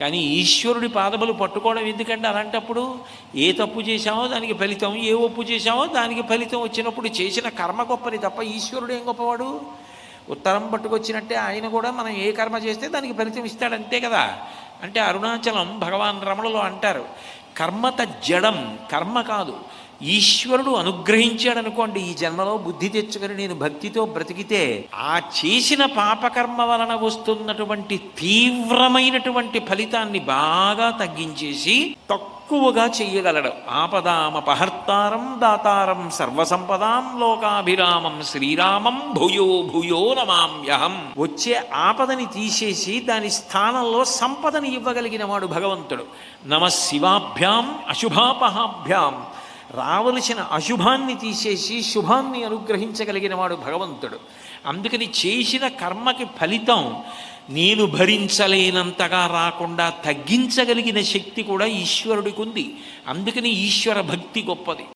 కానీ ఈశ్వరుడి పాదములు పట్టుకోవడం ఎందుకంటే అలాంటప్పుడు ఏ తప్పు చేశామో దానికి ఫలితం, ఏ ఒప్పు చేశామో దానికి ఫలితం వచ్చినప్పుడు చేసిన కర్మ గొప్పది తప్ప ఈశ్వరుడు ఏం గొప్పవాడు? ఉత్తరం పట్టుకొచ్చినట్టే ఆయన కూడా మనం ఏ కర్మ చేస్తే దానికి ఫలితం ఇస్తాడు, అంతే కదా. అంటే అరుణాచలం భగవాన్ రమణులు అంటారు, కర్మత జడం, కర్మ కాదు. ఈశ్వరుడు అనుగ్రహించాడు అనుకోండి, ఈ జన్మలో బుద్ధి తెచ్చుకొని నేను భక్తితో బ్రతికితే ఆ చేసిన పాపకర్మ వలన వస్తున్నటువంటి తీవ్రమైనటువంటి ఫలితాన్ని బాగా తగ్గించేసి తక్కువగా చెయ్యగలడు. ఆపదామపహర్తారం దాతారం సర్వసంపదాం లోకాభిరామం శ్రీరామం భూయో భూయో నమామ్యహం. వచ్చే ఆపదని తీసేసి దాని స్థానంలో సంపదని ఇవ్వగలిగిన వాడు భగవంతుడు. నమ శివాభ్యాం అశుభాపహాభ్యాం. రావలసిన అశుభాన్ని తీసేసి శుభాన్ని అనుగ్రహించగలిగిన వాడు భగవంతుడు. అందుకని చేసిన కర్మకి ఫలితం నేను భరించలేనంతగా రాకుండా తగ్గించగలిగిన శక్తి కూడా ఈశ్వరుడికి ఉంది. అందుకని ఈశ్వర భక్తి గొప్పది.